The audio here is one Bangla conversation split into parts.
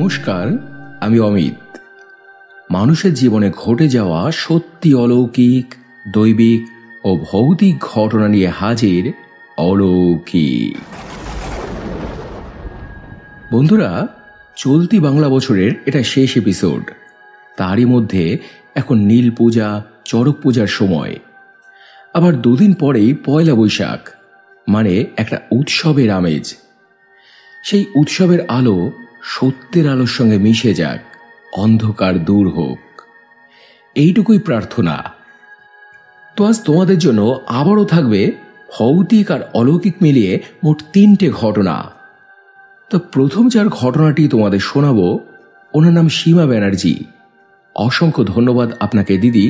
নমস্কার, আমি অমিত। মানুষের জীবনে ঘটে যাওয়া সত্যি অলৌকিক, দৈবিক ও ভৌতিক ঘটনা নিয়ে হাজির অলৌকিক। বন্ধুরা, চলতি বাংলা বছরের এটা শেষ এপিসোড। তারই মধ্যে এখন নীল পূজা, চড়ক পূজার সময়। আবার দুদিন পরেই পয়লা বৈশাখ, মানে একটা উৎসবের আমেজ। সেই উৎসবের আলো সত্যের আলোর সঙ্গে মিশে যাক, অন্ধকার দূর হোক, এইটুকুই প্রার্থনা। তো আজ তোমাদের জন্য আবারও থাকবে ভৌতিক আর অলৌকিক মিলিয়ে মোট 3টে ঘটনা। তো প্রথম যার ঘটনাটি তোমাদের শোনাবো, ওনার নাম সীমা ব্যানার্জি। অসংখ্য ধন্যবাদ আপনাকে দিদি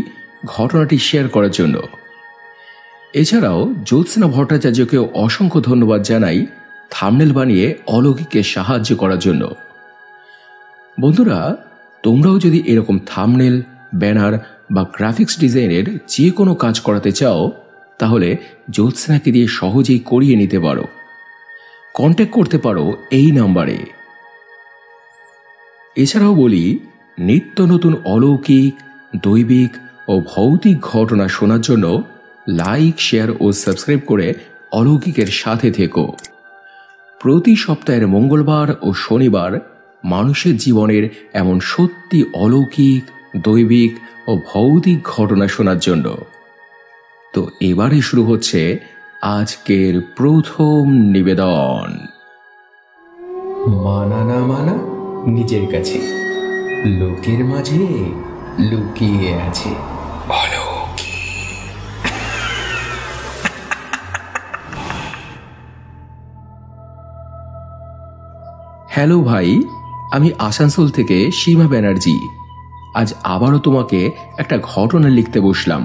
ঘটনাটি শেয়ার করার জন্য। এছাড়াও জ্যোৎস্না ভট্টাচার্যকেও অসংখ্য ধন্যবাদ জানাই থাম্বনেল বানিয়ে অলৌকিককে সাহায্য করার জন্য। বন্ধুরা, তোমরাও যদি এরকম থাম্বনেল, ব্যানার বা গ্রাফিক্স ডিজাইনের যে কোনো কাজ করাতে চাও, তাহলে জ্যোৎস্নাকে দিয়ে সহজেই করিয়ে নিতে পারো। কন্ট্যাক্ট করতে পারো এই নাম্বারে। এছাড়াও বলি, নিত্য নতুন অলৌকিক, দৈবিক ও ভৌতিক ঘটনা শোনার জন্য লাইক, শেয়ার ও সাবস্ক্রাইব করে অলৌকিকের সাথে থেকো। প্রতি সপ্তাহের মঙ্গলবার ও শনিবার মানুষের জীবনের এমন সত্যি অলৌকিক, দৈবিক ও ভৌতিক ঘটনা শোনার জন্য। তো এবারে শুরু হচ্ছে আজকের প্রথম নিবেদন। মানা না মানা নিজের কাছে, লোকের মাঝে লুকিয়ে আছে অলৌকিক। হ্যালো ভাই, আমি আসানসোল থেকে সীমা ব্যানার্জি। আজ আবারও তোমাকে একটা ঘটনা লিখতে বসলাম।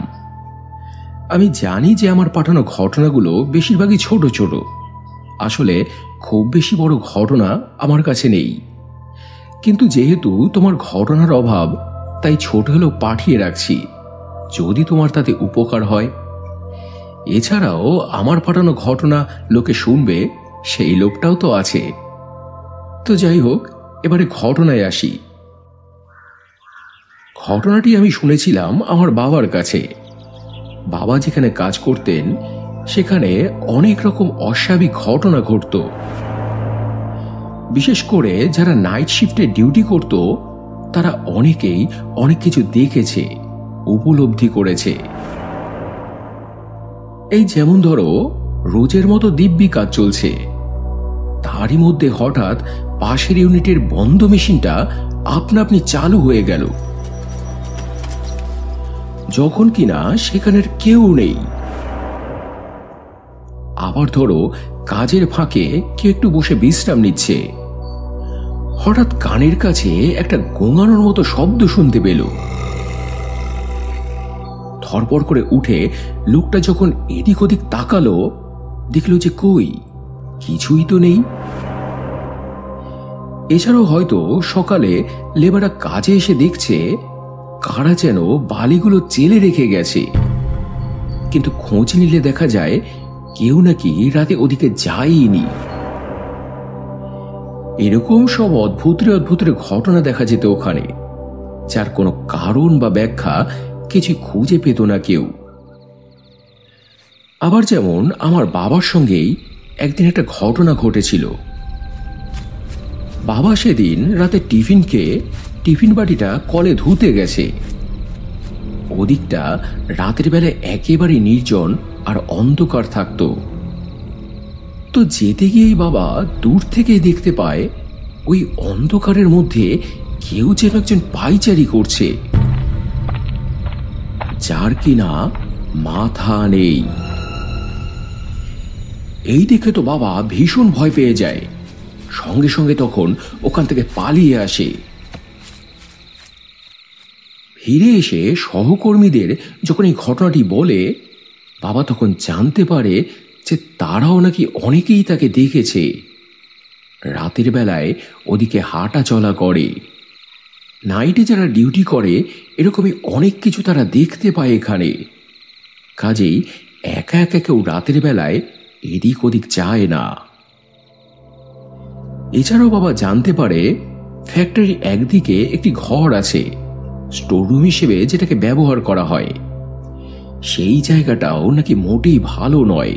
আমি জানি যে আমার পাঠানো ঘটনাগুলো বেশিরভাগই ছোট ছোট। আসলে খুব বেশি বড় ঘটনা আমার কাছে নেই, কিন্তু যেহেতু তোমার ঘটনার অভাব, তাই ছোট হলেও পাঠিয়ে রাখছি, যদি তোমার তাতে উপকার হয়। এছাড়াও আমার পাঠানো ঘটনা লোকে শুনবে, সেই লোকটাও তো আছে। তো যাই হোক, এবারে ঘটনায় আসি। ঘটনাটি আমি শুনেছিলাম আমার বাবার কাছে। বাবা যেখানে কাজ করতেন, সেখানে অনেক রকম অস্বাভাবিক ঘটনা ঘটত। বিশেষ করে যারা নাইট শিফটে ডিউটি করত, তারা অনেকেই অনেক কিছু দেখেছে, উপলব্ধি করেছে। এই যেমন ধরো, রোজের মতো দিব্যি কাজ চলছে, তারই মধ্যে হঠাৎ পাশের ইউনিটের বন্ধ মেশিনটা আপনা আপনি চালু হয়ে গেল, যখন কিনা সেখানের কেউ নেই। আবার ধরো, কাজের ফাঁকে কেউ একটু বসে বিশ্রাম নিচ্ছে, হঠাৎ কানের কাছে একটা গোঙানোর মতো শব্দ শুনতে পেল। ধরপড় করে উঠে লোকটা যখন এদিক ওদিক তাকালো, দেখলো যে কই, কিছুই তো নেই। এছাড়াও হয়তো সকালে লেবাররা কাজে এসে দেখছে কারা যেন বালিগুলো চেলে রেখে গেছে, কিন্তু খোঁজ নিলে দেখা যায় কেউ নাকি রাতে ওদিকে যায়নি। এরকম সব অদ্ভুত ঘটনা দেখা যেত ওখানে, যার কোনো কারণ বা ব্যাখ্যা কিছু খুঁজে পেত না কেউ। আবার যেমন আমার বাবার সঙ্গেই একদিন একটা ঘটনা ঘটেছিল। বাবা সেদিন রাতে টিফিন খেয়ে টিফিন বাটিটা কলে ধুতে গেছে। ওদিকটা রাতের বেলায় একেবারে নির্জন আর অন্ধকার থাকতো। তো যেতে গিয়েই বাবা দূর থেকে দেখতে পায় ওই অন্ধকারের মধ্যে কেউ যেন একজন পায়চারি করছে, যার কিনা মাথা নেই। এই দেখে তো বাবা ভীষণ ভয় পেয়ে যায়, সঙ্গে সঙ্গে তখন ওখান থেকে পালিয়ে আসে। ফিরে এসে সহকর্মীদের যখন এই ঘটনাটি বলে, বাবা তখন জানতে পারে যে তারাও নাকি অনেকেই তাকে দেখেছে, রাতের বেলায় ওদিকে হাঁটা চলা করে। নাইটে যারা ডিউটি করে, এরকমই অনেক কিছু তারা দেখতে পায় এখানে। কাজেই একা একা কেউ রাতের বেলায় এদিক ওদিক যায় না। এছাড়াও বাবা জানতে পারে ফ্যাক্টরির একদিকে একটি ঘর আছে, স্টোররুম হিসেবে যেটাকে ব্যবহার করা হয়। সেই জায়গাটাও নাকি মোটেই ভালো নয়।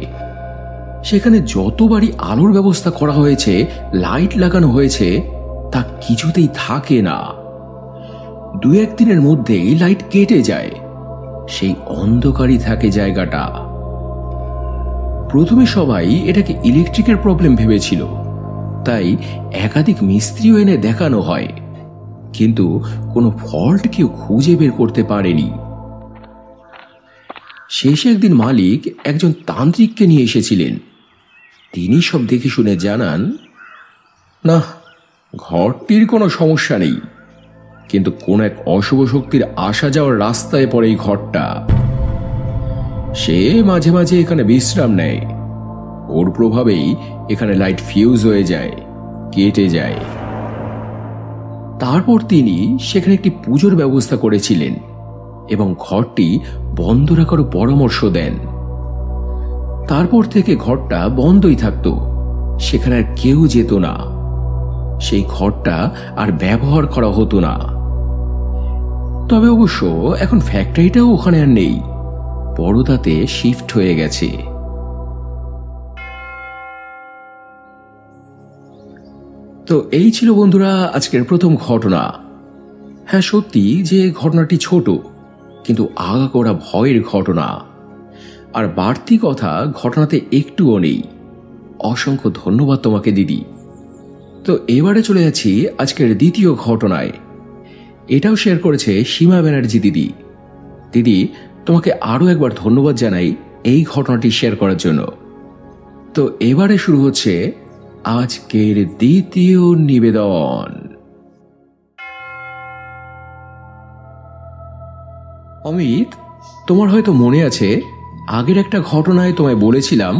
সেখানে যতবারই আলোর ব্যবস্থা করা হয়েছে, লাইট লাগানো হয়েছে, তা কিছুতেই থাকে না। দু একদিনের মধ্যেই লাইট কেটে যায়, সেই অন্ধকারই থাকে জায়গাটা। প্রথমে সবাই এটাকে ইলেকট্রিকের প্রবলেম ভেবেছিল, তাই একাধিক মিস্ত্রিও এনে দেখানো হয়, কিন্তু কোনো ফল্ট কেউ খুঁজে বের করতে পারেনি। শেষে একদিন মালিক একজন তান্ত্রিককে নিয়ে এসেছিলেন। তিনি সব দেখে শুনে জানান, না, ঘরটির কোনো সমস্যা নেই, কিন্তু কোন এক অশুভ শক্তির আসা যাওয়ার রাস্তায় পড়ে এই ঘরটা। সে মাঝে মাঝে এখানে বিশ্রাম নেয়, ওর প্রভাবেই এখানে লাইট ফিউজ হয়ে যায়, কেটে যায়। তারপর তিনি সেখানে একটি পুজোর ব্যবস্থা করেছিলেন এবং ঘরটি বন্ধ রাখার পরামর্শ দেন। তারপর থেকে ঘরটা বন্ধই থাকতো, সেখানে আর কেউ যেত না। সেই ঘরটা আর ব্যবহার করা হতো না। তবে অবশ্য এখন ফ্যাক্টরিটাও ওখানে আর নেই, বড়দাতে শিফট হয়ে গেছে। তো এই ছিল বন্ধুরা আজকের প্রথম ঘটনা। হ্যাঁ, সত্যি যে ঘটনাটি ছোট, কিন্তু আগাগোড়া ভয়ের ঘটনা। আর বাড়তি কথা ঘটনাতে একটুও নেই। অসংখ্য ধন্যবাদ তোমাকে দিদি। তো এবারে চলে যাচ্ছি আজকের দ্বিতীয় ঘটনায়। এটাও শেয়ার করেছে সীমা ব্যানার্জি দিদি। দিদি, তোমাকে আরও একবার ধন্যবাদ জানাই এই ঘটনাটি শেয়ার করার জন্য। তো এবারে শুরু হচ্ছে আজকের দ্বিতীয় নিবেদন। অমিত, তোমার হয়তো মনে আছে, আগের একটা ঘটনায় তোমায় বলেছিলাম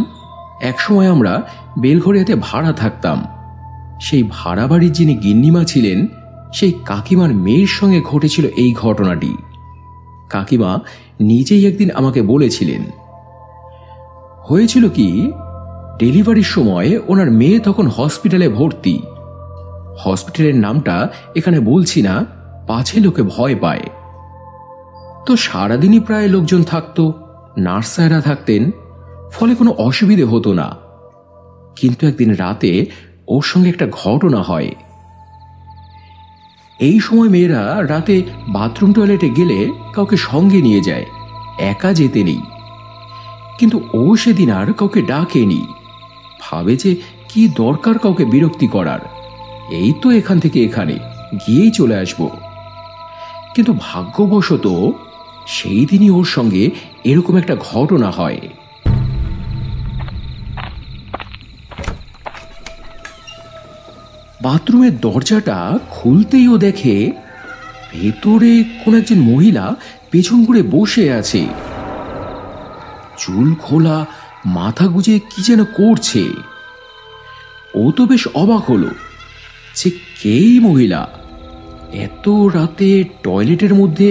একসময় আমরা বেলঘরিয়াতে ভাড়া থাকতাম। সেই ভাড়া বাড়ির যিনি গিন্নিমা ছিলেন, সেই কাকিমার মেয়ের সঙ্গে ঘটেছিল এই ঘটনাটি। কাকিমা নিজেই একদিন আমাকে বলেছিলেন। হয়েছিল কি, ডেলিভারির সময় ওনার মেয়ে তখন হসপিটালে ভর্তি। হসপিটালের নামটা এখানে বলছি না, পাছে লোকে ভয় পায়। তো সারাদিনই প্রায় লোকজন থাকতো, নার্সাররা থাকতেন, ফলে কোনো অসুবিধে হতো না। কিন্তু একদিন রাতে ওর সঙ্গে একটা ঘটনা হয়। এই সময় মেয়েরা রাতে বাথরুম টয়লেটে গেলে কাউকে সঙ্গে নিয়ে যায়, একা যেতে নেই। কিন্তু ও সেদিন আর কাউকে ডাকেনি, ভাবে যে কি দরকার কাউকে বিরক্তি করার, এই তো এখান থেকে এখানে গিয়েই চলে আসব। কিন্তু ভাগ্যবশত সেই দিনই ওর সঙ্গে এরকম একটা ঘটনা হয়। বাথরুমের দরজাটা খুলতেই ও দেখে ভেতরে কোন একজন মহিলা পেছন ঘুরে বসে আছে। চুল খোলা, মাথা গুজে কি যেন করছে। ও তো বেশ অবাক হলো যে কেই মহিলা এত রাতে টয়লেটের মধ্যে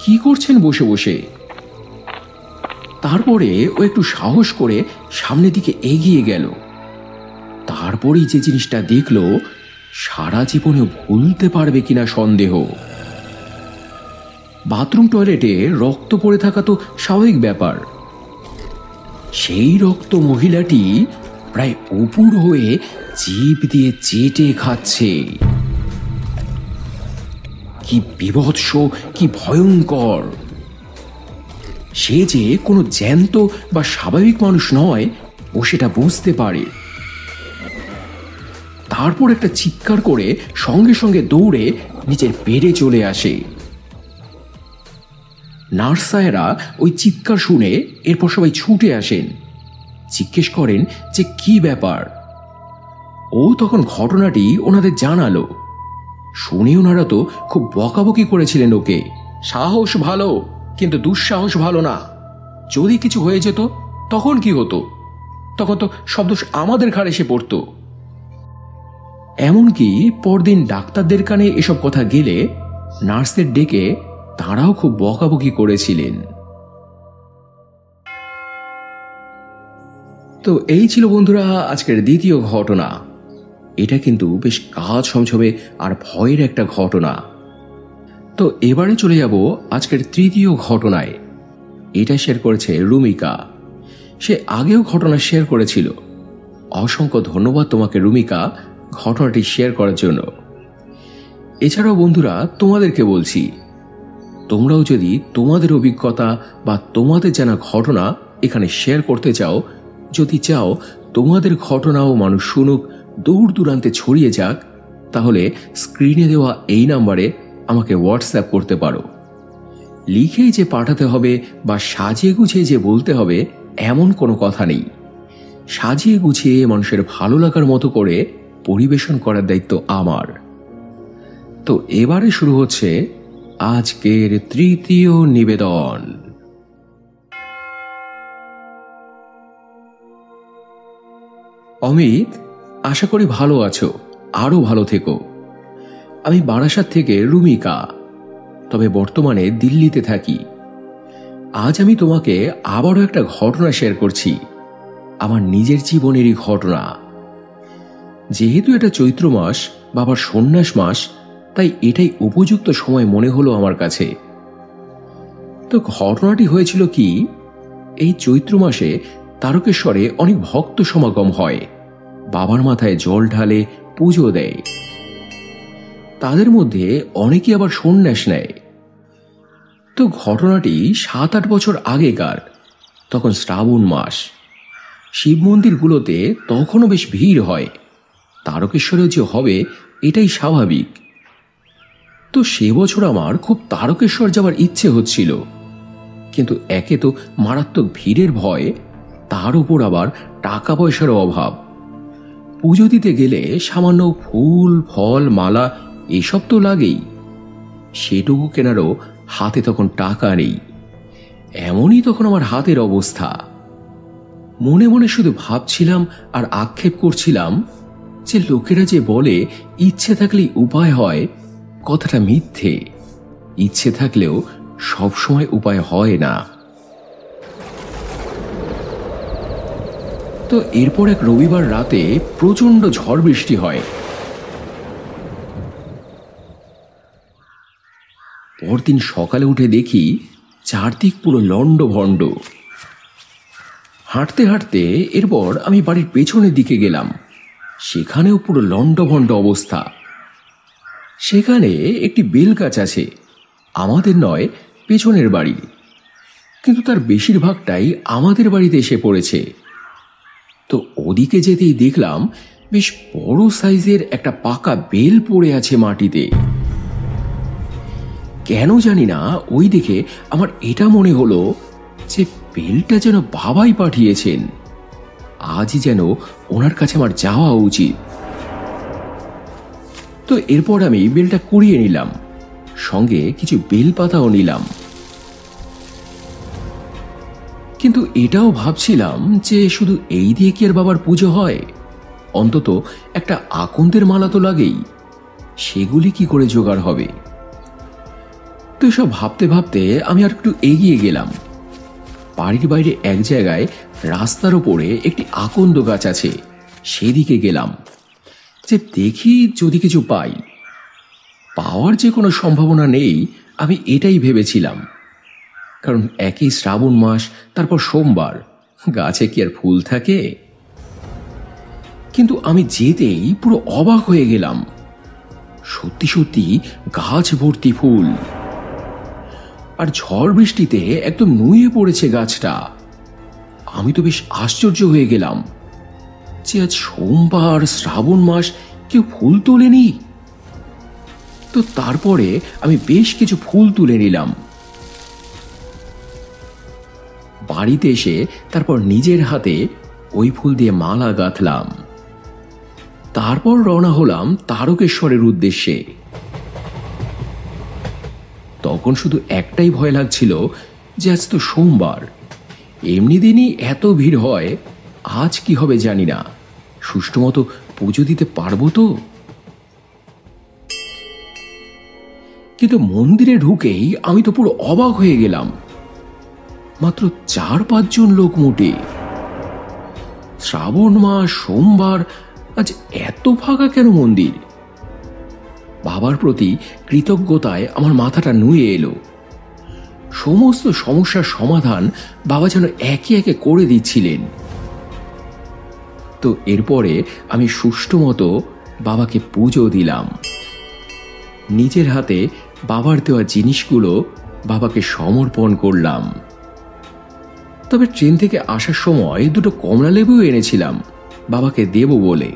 কি করছেন বসে বসে। তারপরে ও একটু সাহস করে সামনের দিকে এগিয়ে গেল। তারপরেই যে জিনিসটা দেখলো সারা জীবনে ভুলতে পারবে কিনা সন্দেহ। বাথরুম টয়লেটে রক্ত পড়ে থাকা তো স্বাভাবিক ব্যাপার। সেই রক্ত মহিলাটি প্রায় উপুর হয়ে জিভ দিয়ে চেটে খাচ্ছে। কি বিভৎস, কি ভয়ঙ্কর! সে যে কোনো জ্যান্ত বা স্বাভাবিক মানুষ নয়, ও সেটা বুঝতে পারে। তারপর একটা চিৎকার করে সঙ্গে সঙ্গে দৌড়ে নিচের বেডে চলে আসে। নার্সায়েরা ওই চিৎকার শুনে এরপর সবাই ছুটে আসেন, জিজ্ঞেস করেন যে কি ব্যাপার। ও তখন ঘটনাটি ওনাদের জানালো। শুনে ওনারা তো খুব বকাবকি করেছিলেন ওকে, সাহস ভালো কিন্তু দুঃসাহস ভালো না, যদি কিছু হয়ে যেত তখন কি হতো, তখন তো সব দোষ আমাদের ঘাড়ে এসে পড়তো। এমনকি পরদিন ডাক্তারদের কানে এসব কথা গেলে নার্সদের ডেকে তারাও খুব বকাবকি করেছিলেন। তো এই ছিল বন্ধুরা আজকের দ্বিতীয় ঘটনা। এটা কিন্তু বেশ গা ছমছমে আর ভয়ের একটা ঘটনা। তো এবারে চলে যাব আজকের তৃতীয় ঘটনায়। এটা শেয়ার করেছে রুমিকা। সে আগেও ঘটনা শেয়ার করেছিল। অসংখ্য ধন্যবাদ তোমাকে রুমিকা ঘটনাটি শেয়ার করার জন্য। এছাড়াও বন্ধুরা, তোমাদেরকে বলছি, তোমরাও যদি তোমাদের অভিজ্ঞতা বা তোমাদের জানা ঘটনা এখানে শেয়ার করতে চাও, যদি চাও তোমাদের ঘটনাও মানুষ শুনুক, দূর দূরান্তে ছড়িয়ে যাক, তাহলে স্ক্রিনে দেওয়া এই নাম্বারে আমাকে হোয়াটসঅ্যাপ করতে পারো। লিখেই যে পাঠাতে হবে বা সাজিয়ে গুছিয়ে যে বলতে হবে এমন কোনো কথা নেই। সাজিয়ে গুছিয়ে মানুষের ভালো লাগার মতো করে পরিবেশন করার দায়িত্ব আমার। তো এবারে শুরু হচ্ছে আজকের তৃতীয় নিবেদন। অমিত, আশা করি ভালো আছো, আরো ভালো থেকো। আমি বারাসাত থেকে রুমিকা, তবে বর্তমানে দিল্লিতে থাকি। আজ আমি তোমাকে আবারও একটা ঘটনা শেয়ার করছি, আমার নিজের জীবনেরই ঘটনা। যেহেতু এটা চৈত্র মাস, বাবার সন্ন্যাস মাস, তাই এটাই উপযুক্ত সময় মনে হলো আমার কাছে। তো ঘটনাটি হয়েছিল কি, এই চৈত্র মাসে তারকেশ্বরে অনেক ভক্ত সমাগম হয়, বাবার মাথায় জল ঢালে, পুজো দেয়। তাদের মধ্যে অনেকে আবার সন্ন্যাস নেয়। তো ঘটনাটি 7-8 বছর আগেকার। তখন শ্রাবণ মাস, শিব মন্দিরগুলোতে তখনও বেশ ভিড় হয়। তারকেশ্বরেও যে হবে এটাই স্বাভাবিক। তো সে বছর আমার খুব তারকেশ্বর যাওয়ার ইচ্ছে হচ্ছিল, কিন্তু একে তো মারাত্মক ভিড়ের ভয়, তার উপর আবার টাকা পয়সারও অভাব। পুজো দিতে গেলে সামান্য ফুল, ফল, মালা এসব তো লাগেই, সেটুকু কেনারও হাতে তখন টাকা নেই। এমনই তখন আমার হাতের অবস্থা। মনে মনে শুধু ভাবছিলাম আর আক্ষেপ করছিলাম যে লোকেরা যে বলে ইচ্ছে থাকলেই উপায় হয়, কথাটা মিথ্যে। ইচ্ছে থাকলেও সবসময় উপায় হয় না। তো এরপর এক রবিবার রাতে প্রচন্ড ঝড় বৃষ্টি হয়। পরদিন সকালে উঠে দেখি চারদিক পুরো লন্ডভন্ড। হাঁটতে হাঁটতে এরপর আমি বাড়ির পেছনের দিকে গেলাম, সেখানেও পুরো লন্ডভন্ড অবস্থা। সেখানে একটি বেল গাছ আছে, আমাদের নয়, পেছনের বাড়ি, কিন্তু তার বেশিরভাগটাই আমাদের বাড়িতে এসে পড়েছে। তো ওদিকে যেতেই দেখলাম বেশ বড় সাইজের একটা পাকা বেল পড়ে আছে মাটিতে। কেন জানি না ওই দেখে আমার এটা মনে হলো যে বেলটা যেন বাবাই পাঠিয়েছেন। আজই যেন ওনার কাছে আমার যাওয়া উচিত। তো এরপর আমি বেলটা কুড়িয়ে নিলাম, সঙ্গে কিছু বেলপাতাও নিলাম। কিন্তু এটাও ভাবছিলাম যে শুধু এই দিয়ে কি আর বাবার পুজো হয়? অন্তত একটা আকন্দের মালা তো লাগেই, সেগুলি কি করে জোগাড় হবে? তো সব ভাবতে ভাবতে আমি আর একটু এগিয়ে গেলাম। বাড়ির বাইরে এক জায়গায় রাস্তার ওপরে একটি আকন্দ গাছ আছে, সেদিকে গেলাম যে দেখি যদি কিছু পাই। পাওয়ার যে কোনো সম্ভাবনা নেই আমি এটাই ভেবেছিলাম, কারণ একই শ্রাবণ মাস, তারপর সোমবার, গাছে কি আর ফুল থাকে? কিন্তু আমি যেতেই পুরো অবাক হয়ে গেলাম। সত্যি সত্যি গাছ ভর্তি ফুল, আর ঝড় বৃষ্টিতে একদম নুয়ে পড়েছে গাছটা। আমি তো বেশ আশ্চর্য হয়ে গেলাম যে আজ সোমবার, শ্রাবণ মাস, কেউ ফুল তোলেনি। তো তারপরে আমি বেশ কিছু ফুল তুলে নিলাম। বাড়িতে এসে তারপর নিজের হাতে ওই ফুল দিয়ে মালা গাঁথলাম। তারপর রওনা হলাম তারকেশ্বরের উদ্দেশ্যে। তখন শুধু একটাই ভয় লাগছিল যে আজ তো সোমবার, এমনি দিনই এত ভিড় হয়, আজ কি হবে জানি না, সুষ্ঠু মতো পুজো দিতে পারবো তো? কিন্তু মন্দিরে ঢুকেই আমি তো পুরো অবাক হয়ে গেলাম। মাত্র 4-5 জন লোক মোটে। শ্রাবণ মাস, সোমবার, আজ এত ফাঁকা কেন মন্দির? বাবার প্রতি কৃতজ্ঞতায় আমার মাথাটা নুয়ে এলো। সমস্ত সমস্যার সমাধান বাবা যেন একে একে করে দিচ্ছিলেন। তো এরপরে আমি সুষ্ঠু মতো বাবাকে পুজো দিলাম। নিজের হাতে বাবার দেওয়া জিনিসগুলো বাবাকে সমর্পণ করলাম। তবে ট্রেন থেকে আসার সময় দুটো কমলা লেবু এনেছিলাম বাবাকে দেব বলে,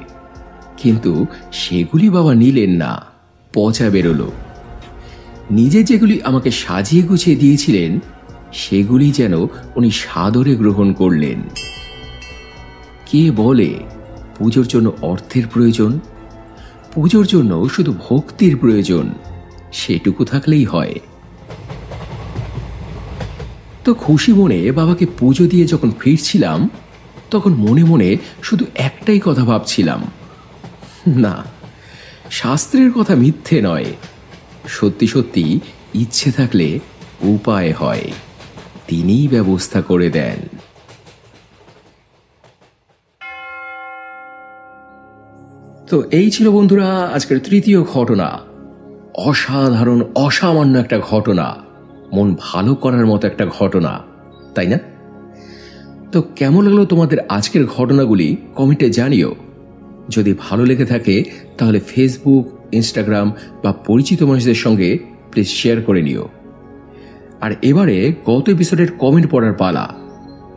কিন্তু সেগুলি বাবা নিলেন না, পচা বেরোলো। নিজে যেগুলি আমাকে সাজিয়ে গুছিয়ে দিয়েছিলেন সেগুলি যেন উনি সাদরে গ্রহণ করলেন। কে বলে পুজোর জন্য অর্থের প্রয়োজন? পুজোর জন্য শুধু ভক্তির প্রয়োজন, সেটুকু থাকলেই হয়। তো খুশি মনে বাবাকে পুজো দিয়ে যখন ফিরছিলাম তখন মনে মনে শুধু একটাই কথা ভাবছিলাম, না, শাস্ত্রের কথা মিথ্যে নয়, সত্যি সত্যি ইচ্ছে থাকলে উপায় হয়, তিনিই ব্যবস্থা করে দেন। তো এই ছিল বন্ধুরা আজকের তৃতীয় ঘটনা। অসাধারণ অসামান্য একটা ঘটনা, মন ভালো করার মতো একটা ঘটনা, তাই না? তো কেমন লাগলো তোমাদের আজকের ঘটনাগুলি কমেন্টে জানিও। যদি ভালো লেগে থাকে তাহলে ফেসবুক, ইনস্টাগ্রাম বা পরিচিত মানুষদের সঙ্গে প্লিজ শেয়ার করে নিও। আর এবারে গত এপিসোডের কমেন্ট পড়ার পালা,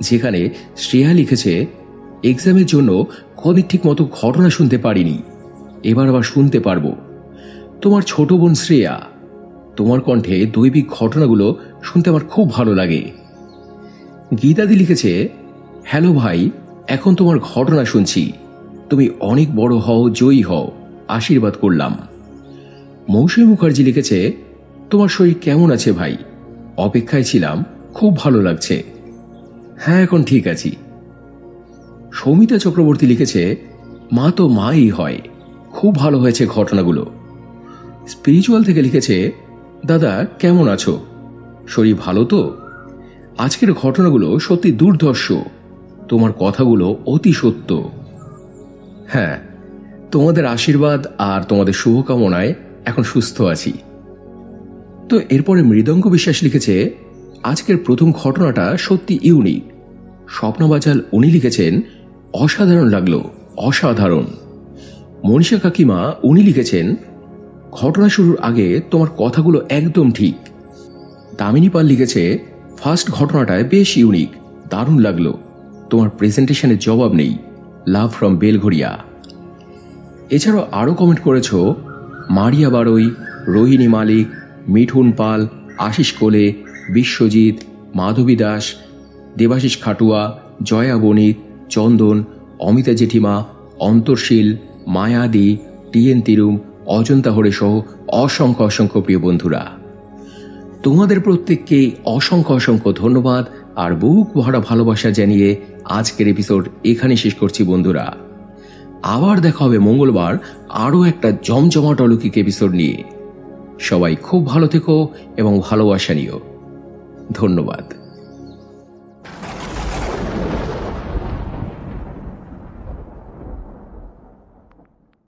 যেখানে শ্রেয়া লিখেছে, এক্সামের জন্য কদিন ঠিক মতো ঘটনা শুনতে পারিনি, এবার আবার শুনতে পারবো। তোমার ছোট বোন শ্রেয়া, তোমার কণ্ঠে দৈবিক ঘটনাগুলো শুনতে আমার খুব ভালো লাগে। গীতাদি লিখেছে, হ্যালো ভাই, এখন তোমার ঘটনা শুনছি, তুমি অনেক বড় হও, জয়ী হও, আশীর্বাদ করলাম। মৌসুমী মুখার্জি লিখেছে, তোমার শরীর কেমন আছে ভাই? অপেক্ষায় ছিলাম, খুব ভালো লাগছে। হ্যাঁ, এখন ঠিক আছি। সৌমিতা চক্রবর্তী লিখেছে, মা তো মাই হয়, খুব ভালো হয়েছে ঘটনাগুলো। স্পিরিচুয়াল থেকে লিখেছে, দাদা কেমন আছো? শরীর ভালো তো? আজকের ঘটনাগুলো সত্যি দুর্ধর্ষ, তোমার কথাগুলো অতি সত্য। হ্যাঁ, তোমাদের আশীর্বাদ আর তোমাদের শুভকামনায় এখন সুস্থ আছি। তো এরপরে মৃদঙ্গ বিশ্বাস লিখেছে, আজকের প্রথম ঘটনাটা সত্যি ইউনিক। স্বপ্না বাজাল উনি লিখেছেন, অসাধারণ লাগলো, অসাধারণ। মনীষা কাকিমা উনি লিখেছেন, ঘটনা শুরুর আগে তোমার কথাগুলো একদম ঠিক। দামিনী পাল লিখেছে, ফার্স্ট ঘটনাটায় বেশ ইউনিক, দারুণ লাগলো, তোমার প্রেজেন্টেশনের জবাব নেই, লাভ ফ্রম বেলঘরিয়া। এছাড়াও আরও কমেন্ট করেছ মারিয়া বারই, রোহিণী মালিক, মিঠুন পাল, আশিস কোলে, বিশ্বজিৎ, মাধবী দাস, দেবাশিস খাটুয়া, জয়া বণিক, চন্দন, অমিতা জেঠিমা, অন্তর্শীল, মায়াদি, টিএন তিরুম, অজন্তা হরে সহ অসংখ্য অসংখ্য প্রিয় বন্ধুরা, তোমাদের প্রত্যেককে অসংখ্য অসংখ্য ধন্যবাদ আর বুক ভরা ভালোবাসা জানিয়ে আজকের এপিসোড এখানে শেষ করছি বন্ধুরা। আবার দেখা হবে মঙ্গলবার আরও একটা জমজমাট অলৌকিক এপিসোড নিয়ে। সবাই খুব ভালো থেকো এবং ভালোবাসা নিও। ধন্যবাদ।